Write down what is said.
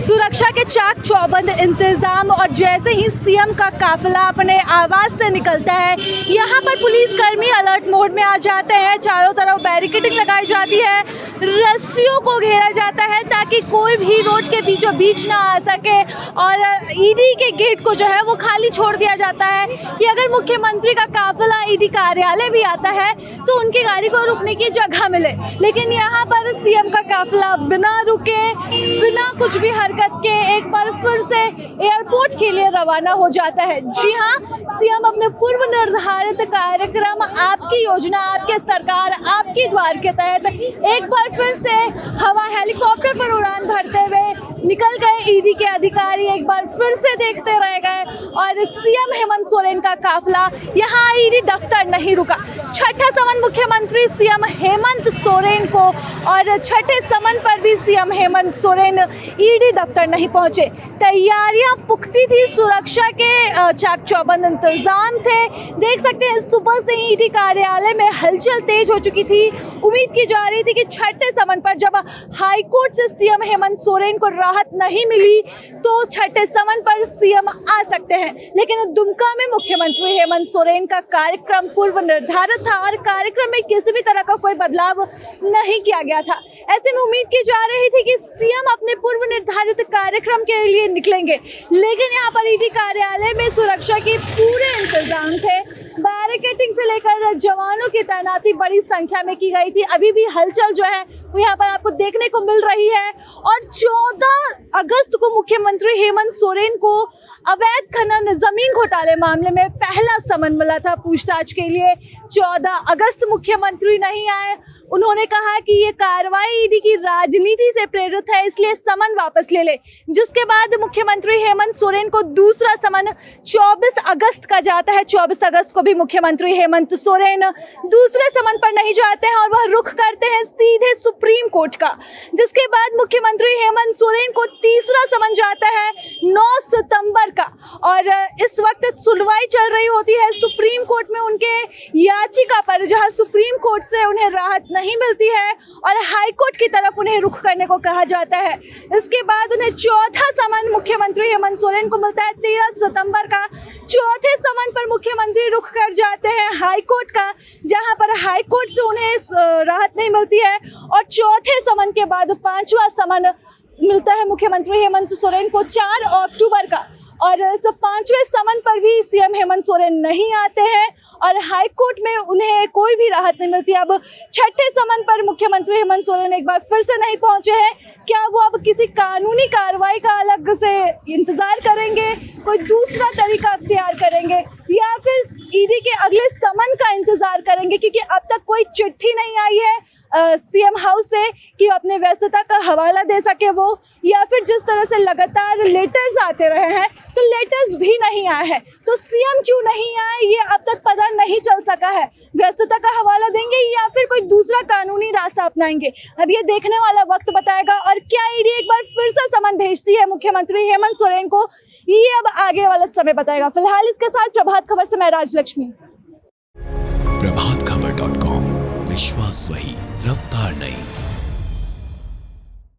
सुरक्षा के चाक चौबंद इंतजाम और जैसे ही सीएम का काफिला अपने आवास से निकलता है, यहाँ पर पुलिसकर्मी अलर्ट मोड में आ जाते हैं। चारों तरफ बैरिकेडिंग लगाई जाती है, रस्सियों को घेरा जाता है ताकि कोई भी रोड के बीचों बीच ना आ सके और ईडी के गेट को जो है वो खाली छोड़ दिया जाता है कि अगर मुख्यमंत्री का काफिला ईडी कार्यालय भी आता है तो उनकी गाड़ी को रुकने की जगह मिले। लेकिन यहाँ पर सीएम का काफिला बिना रुके, बिना कुछ भी हरकत के एक बार फिर से एयरपोर्ट के लिए रवाना हो जाता है। जी हाँ, सीएम अपने पूर्व निर्धारित कार्यक्रम आपकी योजना, आपके सरकार, आपकी द्वार के तहत एक बार फिर से हवा हेलीकॉप्टर पर उड़ान भरते हुए निकल गए। ईडी के अधिकारी एक बार फिर से देखते रह गए और सीएम हेमंत सोरेन का काफिला यहाँ ईडी दफ्तर नहीं रुका। छठा समन मुख्यमंत्री सीएम हेमंत सोरेन को और छठे समन पर भी सीएम हेमंत सोरेन ईडी दफ्तर नहीं पहुंचे। तैयारियां पुख्ती थी, सुरक्षा के चाक चौबंद इंतजाम थे। देख सकते हैं सुबह से ईडी कार्यालय में हलचल तेज हो चुकी थी। उम्मीद की जा रही थी कि छठे समन पर जब हाईकोर्ट से सीएम हेमंत सोरेन को राहत नहीं मिली तो छठे समन पर सीएम आ सकते हैं, लेकिन दुमका में मुख्यमंत्री हेमंत सोरेन का कार्यक्रम पूर्व निर्धारित था और कार्यक्रम में किसी भी तरह का कोई बदलाव नहीं किया गया था। ऐसे में उम्मीद की जा रही थी कि सीएम अपने पूर्व निर्धारित कार्यक्रम के लिए निकलेंगे, लेकिन यहाँ पर ईडी कार्यालय में सुरक्षा के पूरे इंतजाम थे। बैरिकेडिंग से लेकर जवानों की तैनाती बड़ी संख्या में की गई थी। अभी भी हलचल जो है वो यहाँ पर आपको देखने को मिल रही है और 14 अगस्त को मुख्यमंत्री हेमंत सोरेन को अवैध खनन जमीन घोटाले मामले में पहला समन मिला था पूछताछ के लिए। 14 अगस्त मुख्यमंत्री नहीं आए। उन्होंने कहा कि ये कार्रवाई ईडी की राजनीति से प्रेरित है, इसलिए समन वापस ले ले। जिसके बाद मुख्यमंत्री हेमंत सोरेन को दूसरा समन 24 अगस्त का जाता है। 24 अगस्त को भी मुख्यमंत्री हेमंत सोरेन दूसरे समन पर नहीं जाते हैं और वह रुख करते हैं सीधे सुप्रीम कोर्ट का। जिसके बाद मुख्यमंत्री हेमंत सोरेन को तीसरा समन जाता है 9 सितंबर का और इस वक्त सुनवाई चल रही होती है सुप्रीम कोर्ट में उनके याचिका पर, जहां सुप्रीम कोर्ट से उन्हें राहत नहीं मिलती है और हाई कोर्ट की तरफ उन्हें रुख करने को कहा जाता है। इसके बाद उन्हें चौथा समन मुख्यमंत्री हेमंत सोरेन को मिलता है 13 सितंबर का। चौथे समन पर मुख्यमंत्री रुख कर जाते हैं हाई कोर्ट का, जहां पर हाई कोर्ट से उन्हें राहत नहीं मिलती है और चौथे समन के बाद पांचवा समन मिलता है मुख्यमंत्री हेमंत सोरेन को 4 अक्टूबर का और इस पांचवें समन पर भी सीएम हेमंत सोरेन नहीं आते हैं और हाई कोर्ट में उन्हें कोई भी राहत नहीं मिलती। अब छठे समन पर मुख्यमंत्री हेमंत सोरेन एक बार फिर से नहीं पहुंचे हैं। क्या वो अब किसी कानूनी कार्रवाई का अलग से इंतजार करेंगे, कोई दूसरा तरीका अख्तियार करेंगे या फिर ईडी के अगले समन का इंतजार करेंगे? क्योंकि अब तक कोई चिट्ठी नहीं आई है सीएम हाउस से कि अपने व्यस्तता का हवाला दे सके वो, या फिर जिस तरह से लगातार लेटर्स आते रहे हैं तो लेटर्स भी नहीं आए हैं। तो सीएम क्यों नहीं आए ये अब तक पता नहीं चल सका है। व्यस्तता का हवाला देंगे या फिर कोई दूसरा कानूनी रास्ता अपनाएंगे, अब ये देखने वाला वक्त बताएगा। और क्या ईडी एक बार फिर से समन भेजती है मुख्यमंत्री हेमंत सोरेन को, ये अब आगे वाला समय बताएगा। फिलहाल इसके साथ प्रभात खबर से मैं राजलक्ष्मी। प्रभातखबर.com, विश्वास वही, रफ्तार नहीं।